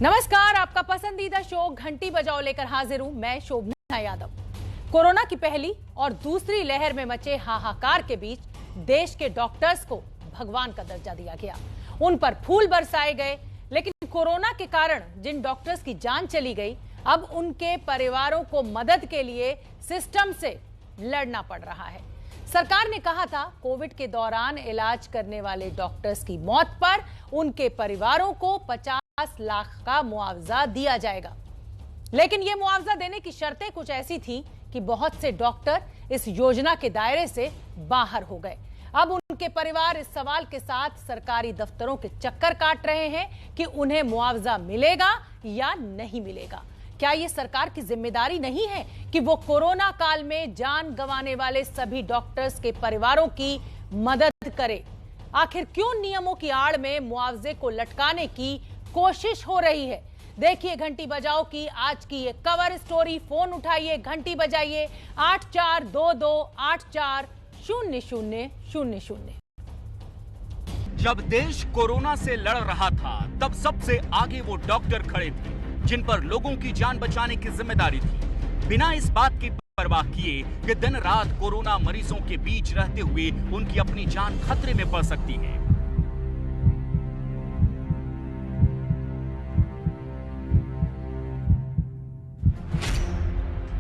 नमस्कार, आपका पसंदीदा शो घंटी बजाओ लेकर हाजिर हूं मैं शोभना यादव। कोरोना की पहली और दूसरी लहर में मचे हाहाकार के बीच देश के डॉक्टर्स को भगवान का दर्जा दिया गया, उन पर फूल बरसाए गए। लेकिन कोरोना के कारण जिन डॉक्टर्स की जान चली गई, अब उनके परिवारों को मदद के लिए सिस्टम से लड़ना पड़ रहा है। सरकार ने कहा था कोविड के दौरान इलाज करने वाले डॉक्टर्स की मौत पर उनके परिवारों को 50 लाख का मुआवजा दिया जाएगा, लेकिन यह मुआवजा देने की शर्तें कुछ ऐसी थी कि बहुत से डॉक्टर इस योजना के दायरे से बाहर हो गए। अब उनके परिवार इस सवाल के साथ सरकारी दफ्तरों के चक्कर काट रहे हैं कि उन्हें मुआवजा मिलेगा या नहीं मिलेगा। क्या यह सरकार की जिम्मेदारी नहीं है कि वो कोरोना काल में जान गंवाने वाले सभी डॉक्टर्स के परिवारों की मदद करे? आखिर क्यों नियमों की आड़ में मुआवजे को लटकाने की कोशिश हो रही है? देखिए घंटी बजाओ की आज की ये कवर स्टोरी। फोन उठाइए, घंटी बजाइए 8422840000। जब देश कोरोना से लड़ रहा था, तब सबसे आगे वो डॉक्टर खड़े थे जिन पर लोगों की जान बचाने की जिम्मेदारी थी, बिना इस बात की परवाह किए कि दिन रात कोरोना मरीजों के बीच रहते हुए उनकी अपनी जान खतरे में पड़ सकती है।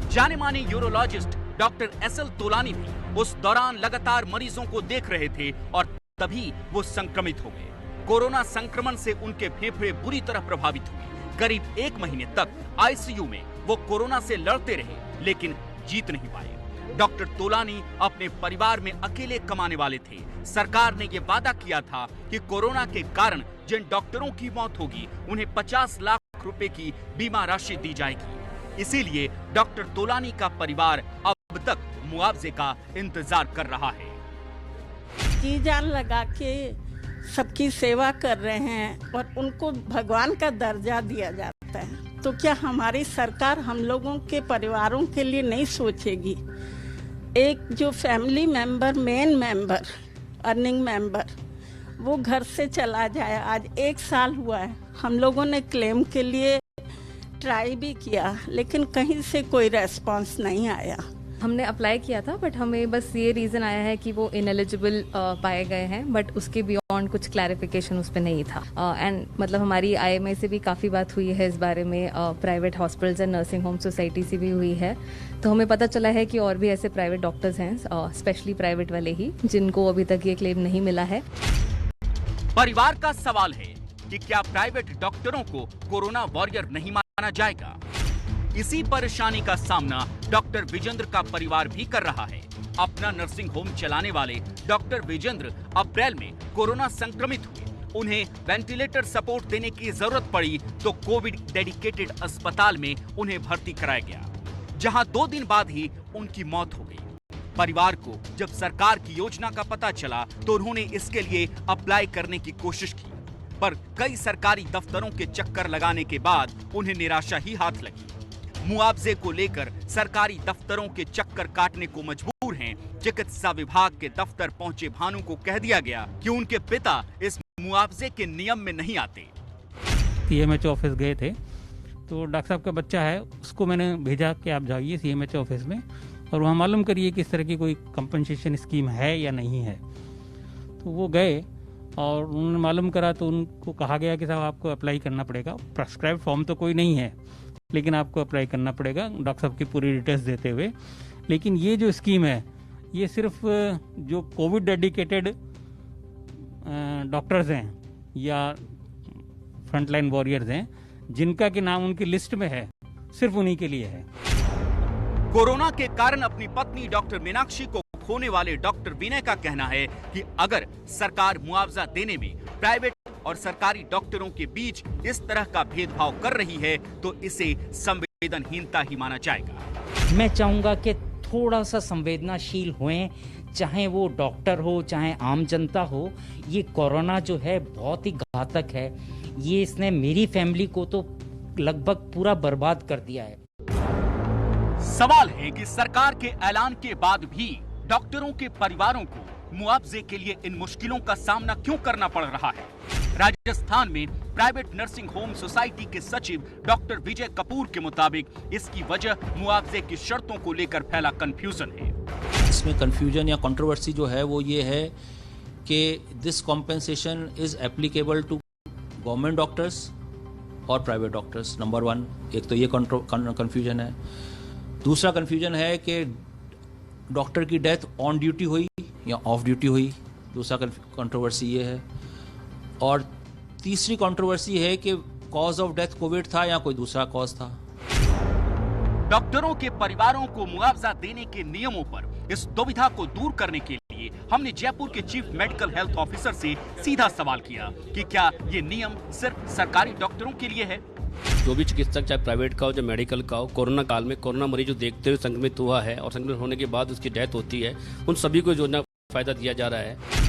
जाने माने यूरोलॉजिस्ट डॉक्टर एसएल तोलानी भी उस दौरान लगातार मरीजों को देख रहे थे और तभी वो संक्रमित हो गए। कोरोना संक्रमण से उनके फेफड़े बुरी तरह प्रभावित हुए। करीब 1 महीने तक आईसीयू में वो कोरोना से लड़ते रहे, लेकिन जीत नहीं पाए। डॉक्टर तोलानी अपने परिवार में अकेले कमाने वाले थे। सरकार ने ये वादा किया था कि कोरोना के कारण जिन डॉक्टरों की मौत होगी उन्हें 50 लाख रुपए की बीमा राशि दी जाएगी। इसीलिए डॉक्टर तोलानी का परिवार अब तक मुआवजे का इंतजार कर रहा है। जी जान लगा के सबकी सेवा कर रहे हैं और उनको भगवान का दर्जा दिया जाता है, तो क्या हमारी सरकार हम लोगों के परिवारों के लिए नहीं सोचेगी? एक जो family member, main member, earning member, वो घर से चला जाए। आज 1 साल हुआ है, हम लोगों ने क्लेम के लिए ट्राई भी किया, लेकिन कहीं से कोई रेस्पॉन्स नहीं आया। हमने अप्लाई किया था, बट हमें बस ये रीज़न आया है कि वो इनएलिजिबल पाए गए हैं, बट उसके बियॉन्ड कुछ क्लैरिफिकेशन उस पर नहीं था। एंड मतलब हमारी आईएमए से भी काफ़ी बात हुई है इस बारे में, private hospitals and nursing home society से भी हुई है। तो हमें पता चला है कि और भी ऐसे प्राइवेट डॉक्टर्स हैं, स्पेशली प्राइवेट वाले ही, जिनको अभी तक ये क्लेम नहीं मिला है। परिवार का सवाल है कि क्या प्राइवेट डॉक्टरों को कोरोना वॉरियर नहीं माना जाएगा? इसी परेशानी का सामना डॉक्टर विजेंद्र का परिवार भी कर रहा है। अपना नर्सिंग होम चलाने वाले डॉक्टर विजेंद्र अप्रैल में कोरोना संक्रमित हुए। उन्हें वेंटिलेटर सपोर्ट देने की जरूरत पड़ी तो कोविड डेडिकेटेड अस्पताल में उन्हें भर्ती कराया गया, जहां 2 दिन बाद ही उनकी मौत हो गई। परिवार को जब सरकार की योजना का पता चला तो उन्होंने इसके लिए अप्लाई करने की कोशिश की, पर कई सरकारी दफ्तरों के चक्कर लगाने के बाद उन्हें निराशा ही हाथ लगी। मुआवजे को लेकर सरकारी दफ्तरों के चक्कर काटने को मजबूर हैं। चिकित्सा विभाग के दफ्तर पहुंचे भानु को कह दिया गया कि उनके पिता इस मुआवजे के नियम में नहीं आते। सीएमएचओ ऑफिस गए थे, तो डॉक्टर साहब का बच्चा है, उसको मैंने भेजा कि आप जाइए सीएमएचओ ऑफिस में और वहाँ मालूम करिए कि इस तरह की कोई कंपनसेशन स्कीम है या नहीं है। तो वो गए और उन्होंने मालूम करा तो उनको कहा गया कि साहब आपको अप्लाई करना पड़ेगा। प्रेस्क्राइब फॉर्म तो कोई नहीं है, लेकिन आपको अप्लाई करना पड़ेगा डॉक्टर साहब की पूरी डिटेल्स देते हुए। लेकिन ये जो स्कीम है, ये सिर्फ जो कोविड डेडिकेटेड डॉक्टर्स हैं या फ्रंटलाइन वॉरियर्स हैं, जिनका के नाम उनकी लिस्ट में है, सिर्फ उन्हीं के लिए है। कोरोना के कारण अपनी पत्नी डॉक्टर मीनाक्षी को खोने वाले डॉक्टर विनय का कहना है कि अगर सरकार मुआवजा देने में प्राइवेट और सरकारी डॉक्टरों के बीच इस तरह का भेदभाव कर रही है तो इसे संवेदनहीनता ही माना जाएगा। मैं चाहूंगा कि थोड़ा सा संवेदनशील हुए, चाहे वो डॉक्टर हो चाहे आम जनता हो। ये कोरोना जो है बहुत ही घातक है, ये इसने मेरी फैमिली को तो लगभग पूरा बर्बाद कर दिया है। सवाल है कि सरकार के ऐलान के बाद भी डॉक्टरों के परिवारों को मुआवजे के लिए इन मुश्किलों का सामना क्यों करना पड़ रहा है? राजस्थान में प्राइवेट नर्सिंग होम सोसाइटी के सचिव डॉक्टर विजय कपूर के मुताबिक इसकी वजह मुआवजे की शर्तों को लेकर फैला कंफ्यूजन है। इसमें कंफ्यूजन या कंट्रोवर्सी जो है वो ये है कि this compensation is applicable to government doctors और प्राइवेट डॉक्टर्स। नंबर 1, एक तो ये कंफ्यूजन है। दूसरा कंफ्यूजन है कि डॉक्टर की डेथ ऑन ड्यूटी हुई या ऑफ ड्यूटी हुई, दूसरा कंट्रोवर्सी ये है। और तीसरी कंट्रोवर्सी है कि कॉज ऑफ डेथ कोविड था या कोई दूसरा कॉज था। डॉक्टरों के परिवारों को मुआवजा देने के नियमों पर इस दुविधा को दूर करने के लिए हमने जयपुर के चीफ मेडिकल हेल्थ ऑफिसर से सीधा सवाल किया कि क्या ये नियम सिर्फ सरकारी डॉक्टरों के लिए है। जो भी चिकित्सक चाहे प्राइवेट का हो चाहे मेडिकल का हो, कोरोना काल में कोरोना मरीज जो देखते हुए संक्रमित हुआ है और संक्रमित होने के बाद उसकी डेथ होती है, उन सभी को योजना फायदा दिया जा रहा है।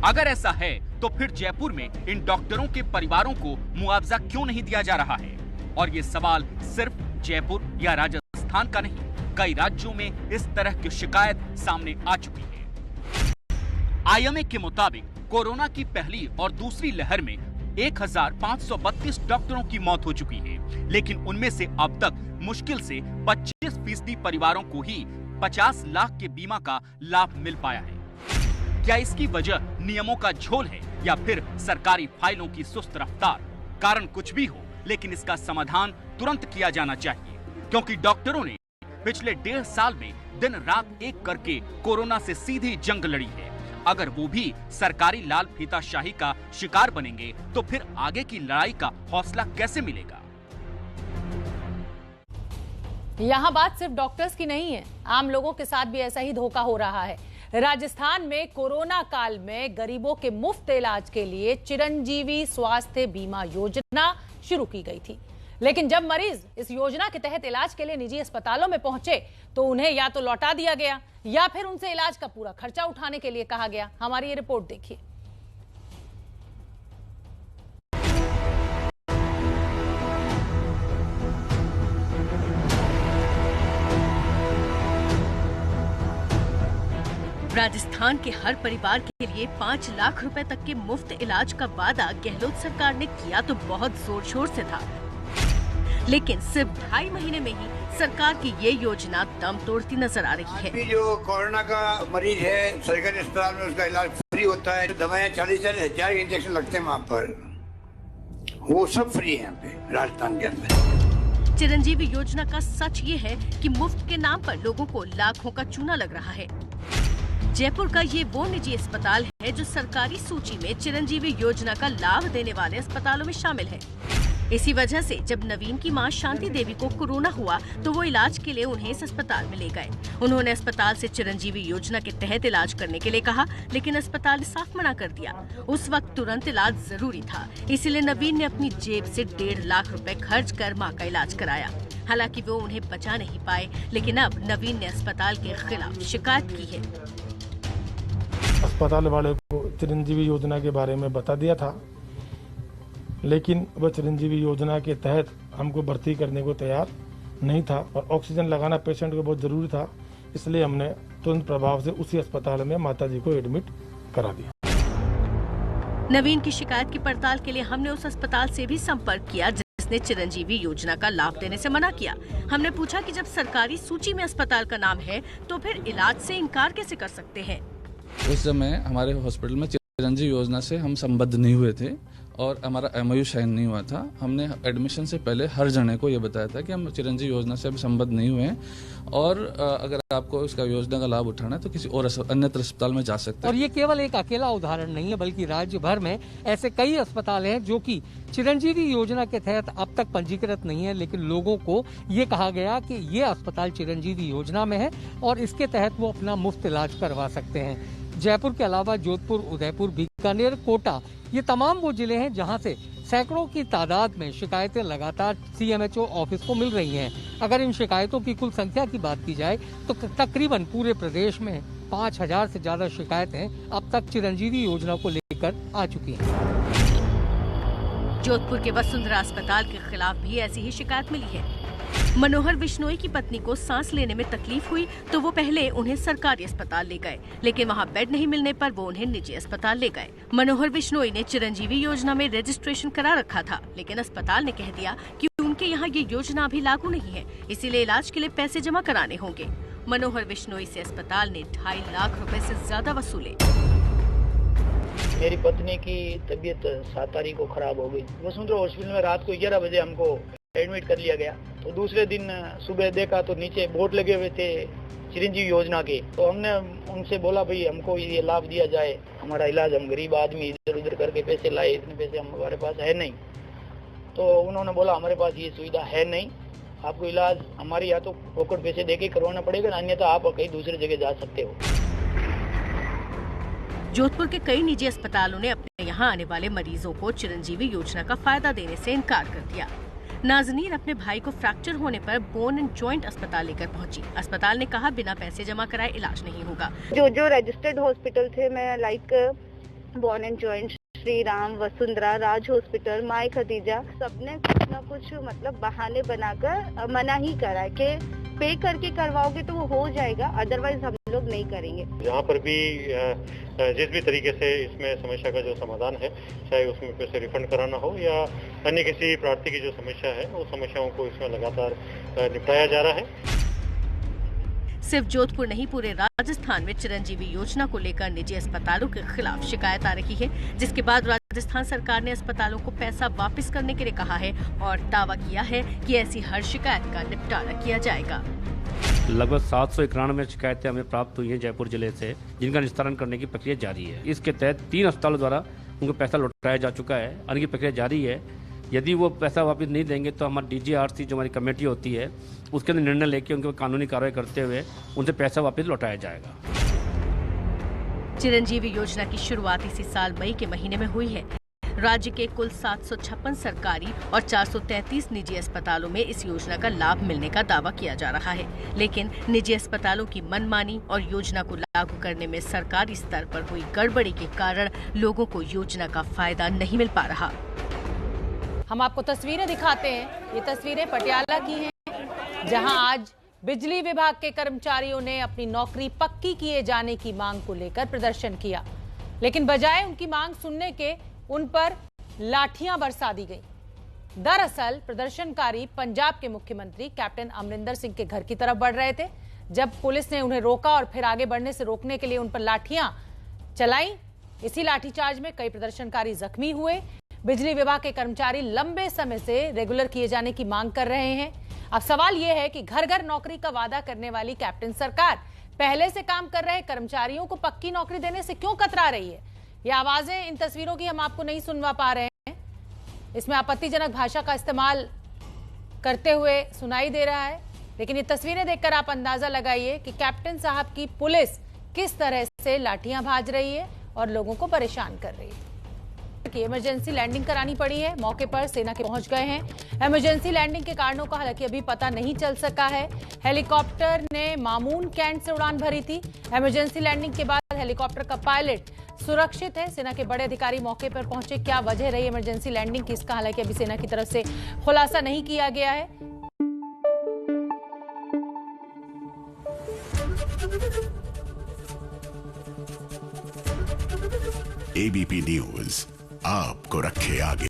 अगर ऐसा है तो फिर जयपुर में इन डॉक्टरों के परिवारों को मुआवजा क्यों नहीं दिया जा रहा है? और ये सवाल सिर्फ जयपुर या राजस्थान का नहीं, कई राज्यों में इस तरह की शिकायत सामने आ चुकी है। आईएमए के मुताबिक कोरोना की पहली और दूसरी लहर में 1532 डॉक्टरों की मौत हो चुकी है, लेकिन उनमें से अब तक मुश्किल से 25% परिवारों को ही 50 लाख के बीमा का लाभ मिल पाया है। क्या इसकी वजह नियमों का झोल है या फिर सरकारी फाइलों की सुस्त रफ्तार? कारण कुछ भी हो, लेकिन इसका समाधान तुरंत किया जाना चाहिए, क्योंकि डॉक्टरों ने पिछले 1.5 साल में दिन रात एक करके कोरोना से सीधी जंग लड़ी है। अगर वो भी सरकारी लाल फीताशाही का शिकार बनेंगे तो फिर आगे की लड़ाई का हौसला कैसे मिलेगा? यहाँ बात सिर्फ डॉक्टर्स की नहीं है, आम लोगों के साथ भी ऐसा ही धोखा हो रहा है। राजस्थान में कोरोना काल में गरीबों के मुफ्त इलाज के लिए चिरंजीवी स्वास्थ्य बीमा योजना शुरू की गई थी, लेकिन जब मरीज इस योजना के तहत इलाज के लिए निजी अस्पतालों में पहुंचे तो उन्हें या तो लौटा दिया गया या फिर उनसे इलाज का पूरा खर्चा उठाने के लिए कहा गया। हमारी ये रिपोर्ट देखिए। राजस्थान के हर परिवार के लिए 5 लाख रुपए तक के मुफ्त इलाज का वादा गहलोत सरकार ने किया तो बहुत जोर शोर से था, लेकिन सिर्फ 2.5 महीने में ही सरकार की ये योजना दम तोड़ती नजर आ रही है। जो कोरोना का मरीज है सरकारी अस्पताल में उसका इलाज फ्री होता है, दवाएं 40-40 हजार इंजेक्शन लगते हैं वहाँ पर, वो सब फ्री है यहाँ पे राजस्थान के अंदर। चिरंजीवी योजना का सच ये है कि मुफ्त के नाम पर लोगों को लाखों का चूना लग रहा है। जयपुर का ये वो निजी अस्पताल है जो सरकारी सूची में चिरंजीवी योजना का लाभ देने वाले अस्पतालों में शामिल है। इसी वजह से जब नवीन की मां शांति देवी को कोरोना हुआ तो वो इलाज के लिए उन्हें इस अस्पताल में ले गए। उन्होंने अस्पताल से चिरंजीवी योजना के तहत इलाज करने के लिए कहा, लेकिन अस्पताल ने साफ मना कर दिया। उस वक्त तुरंत इलाज जरूरी था, इसीलिए नवीन ने अपनी जेब से 1.5 लाख रुपए खर्च कर मां का इलाज कराया। हालांकि वो उन्हें बचा नहीं पाए, लेकिन अब नवीन ने अस्पताल के खिलाफ शिकायत की है। अस्पताल वाले को चिरंजीवी योजना के बारे में बता दिया था, लेकिन वह चिरंजीवी योजना के तहत हमको भर्ती करने को तैयार नहीं था और ऑक्सीजन लगाना पेशेंट को बहुत जरूरी था, इसलिए हमने तुरंत प्रभाव से उसी अस्पताल में माताजी को एडमिट करा दिया। नवीन की शिकायत की पड़ताल के लिए हमने उस अस्पताल से भी संपर्क किया जिसने चिरंजीवी योजना का लाभ देने से मना किया। हमने पूछा कि जब सरकारी सूची में अस्पताल का नाम है तो फिर इलाज से इनकार कैसे कर सकते हैं। उस समय हमारे हॉस्पिटल में चिरंजीवी योजना से हम संबद्ध नहीं हुए थे और हमारा MOU साइन नहीं हुआ था। हमने एडमिशन से पहले हर जने को ये बताया था कि हम चिरंजीवी योजना से अभी संबद्ध नहीं हुए हैं और अगर आपको इसका योजना का लाभ उठाना है तो किसी और अन्यत्र अस्पताल में जा सकते हैं। और ये केवल एक अकेला उदाहरण नहीं है, बल्कि राज्य भर में ऐसे कई अस्पताल हैं जो कि चिरंजीवी योजना के तहत अब तक पंजीकृत नहीं है, लेकिन लोगों को ये कहा गया कि ये अस्पताल चिरंजीवी योजना में है और इसके तहत वो अपना मुफ्त इलाज करवा सकते हैं। जयपुर के अलावा जोधपुर, उदयपुर, बीकानेर, कोटा, ये तमाम वो जिले हैं जहां से सैकड़ों की तादाद में शिकायतें लगातार CMHO ऑफिस को मिल रही हैं। अगर इन शिकायतों की कुल संख्या की बात की जाए तो तकरीबन पूरे प्रदेश में 5000 से ज्यादा शिकायतें अब तक चिरंजीवी योजना को लेकर आ चुकी हैं। जोधपुर के वसुंधरा अस्पताल के खिलाफ भी ऐसी ही शिकायत मिली है। मनोहर बिश्नोई की पत्नी को सांस लेने में तकलीफ हुई तो वो पहले उन्हें सरकारी अस्पताल ले गए, लेकिन वहाँ बेड नहीं मिलने पर वो उन्हें निजी अस्पताल ले गए। मनोहर बिश्नोई ने चिरंजीवी योजना में रजिस्ट्रेशन करा रखा था, लेकिन अस्पताल ने कह दिया कि उनके यहाँ ये योजना अभी लागू नहीं है, इसीलिए इलाज के लिए पैसे जमा कराने होंगे। मनोहर बिश्नोई से अस्पताल ने 2.5 लाख रुपए से ज्यादा वसूले। मेरी पत्नी की तबीयत 7 तारीख को खराब हो गई। वसुंधरा हॉस्पिटल में रात को 11 बजे हमको एडमिट कर लिया गया। तो दूसरे दिन सुबह देखा तो नीचे बोर्ड लगे हुए थे चिरंजीवी योजना के। तो हमने उनसे बोला भाई हमको ये लाभ दिया जाए, हमारा इलाज, हम गरीब आदमी इधर उधर करके पैसे लाए, इतने पैसे हमारे पास है नहीं। तो उन्होंने बोला हमारे पास ये सुविधा है नहीं, आपको इलाज हमारी या तो फोकट पैसे देके करवाना पड़ेगा, अन्यथा आप कहीं दूसरी जगह जा सकते हो। जोधपुर के कई निजी अस्पतालों ने अपने यहाँ आने वाले मरीजों को चिरंजीवी योजना का फायदा देने से इनकार कर दिया। नाज़नीन अपने भाई को फ्रैक्चर होने पर बोन एंड जॉइंट अस्पताल लेकर पहुंची। अस्पताल ने कहा बिना पैसे जमा कराए इलाज नहीं होगा। जो रजिस्टर्ड हॉस्पिटल थे, मैं like bone and joint, Shri Ram, Vasundhara, Raj hospital, Mai Khadija, सबने कुछ न कुछ मतलब बहाने बनाकर मना ही करा कि पे करके करवाओगे तो वो हो जाएगा, अदरवाइज हम लोग नहीं करेंगे। यहाँ पर भी जिस भी तरीके से इसमें समस्या का जो समाधान है, चाहे उसमें पैसे रिफंड कराना हो या अन्य किसी प्रार्थी की जो समस्या है, वो समस्याओं को इसमें लगातार निपटाया जा रहा है। सिर्फ जोधपुर नहीं, पूरे राजस्थान में चिरंजीवी योजना को लेकर निजी अस्पतालों के खिलाफ शिकायत आ रही है, जिसके बाद राजस्थान सरकार ने अस्पतालों को पैसा वापस करने के लिए कहा है और दावा किया है कि ऐसी हर शिकायत का निपटारा किया जाएगा। लगभग 791 शिकायतें हमें प्राप्त हुई हैं जयपुर जिले से, जिनका निस्तारण करने की प्रक्रिया जारी है। इसके तहत 3 अस्पतालों द्वारा उनको पैसा लौटाया जा चुका है, अन्य की प्रक्रिया जारी है। यदि वो पैसा वापस नहीं देंगे तो हमारी DGRC जो हमारी कमेटी होती है, उसके अंदर निर्णय लेके उनके कानूनी कार्रवाई करते हुए उनसे पैसा वापस लौटाया जाएगा। चिरंजीवी योजना की शुरुआत इसी साल मई के महीने में हुई है। राज्य के कुल 756 सरकारी और 433 निजी अस्पतालों में इस योजना का लाभ मिलने का दावा किया जा रहा है, लेकिन निजी अस्पतालों की मनमानी और योजना को लागू करने में सरकारी स्तर पर हुई गड़बड़ी के कारण लोगों को योजना का फायदा नहीं मिल पा रहा। हम आपको तस्वीरें दिखाते हैं। ये तस्वीरें पटियाला की हैं, जहां आज बिजली विभाग के कर्मचारियों ने अपनी नौकरी पक्की किए जाने की मांग को लेकर प्रदर्शन किया, लेकिन बजाय उनकी मांग सुनने के उन पर लाठियां बरसा दी गई। दरअसल प्रदर्शनकारी पंजाब के मुख्यमंत्री कैप्टन अमरिंदर सिंह के घर की तरफ बढ़ रहे थे, जब पुलिस ने उन्हें रोका और फिर आगे बढ़ने से रोकने के लिए उन पर लाठियां चलाई। इसी लाठीचार्ज में कई प्रदर्शनकारी जख्मी हुए। बिजली विभाग के कर्मचारी लंबे समय से रेगुलर किए जाने की मांग कर रहे हैं। अब सवाल यह है कि घर घर नौकरी का वादा करने वाली कैप्टन सरकार पहले से काम कर रहे कर्मचारियों को पक्की नौकरी देने से क्यों कतरा रही है? ये आवाजें इन तस्वीरों की हम आपको नहीं सुनवा पा रहे हैं। इसमें आपत्तिजनक भाषा का इस्तेमाल करते हुए सुनाई दे रहा है, लेकिन ये तस्वीरें देखकर आप अंदाजा लगाइए कि कैप्टन साहब की पुलिस किस तरह से लाठियां भाज रही है और लोगों को परेशान कर रही है। कि इमरजेंसी लैंडिंग करानी पड़ी है। मौके पर सेना के पहुंच गए हैं। इमरजेंसी लैंडिंग के कारणों का हालांकि अभी पता नहीं चल सका है। हेलीकॉप्टर ने मामून कैंट से उड़ान भरी थी। इमरजेंसी लैंडिंग के बाद हेलीकॉप्टर का पायलट सुरक्षित है। सेना के बड़े अधिकारी मौके पर पहुंचे। क्या वजह रही इमरजेंसी लैंडिंग की, इसका हालांकि अभी सेना की तरफ से खुलासा नहीं किया गया है। ABP न्यूज आपको रखे आगे।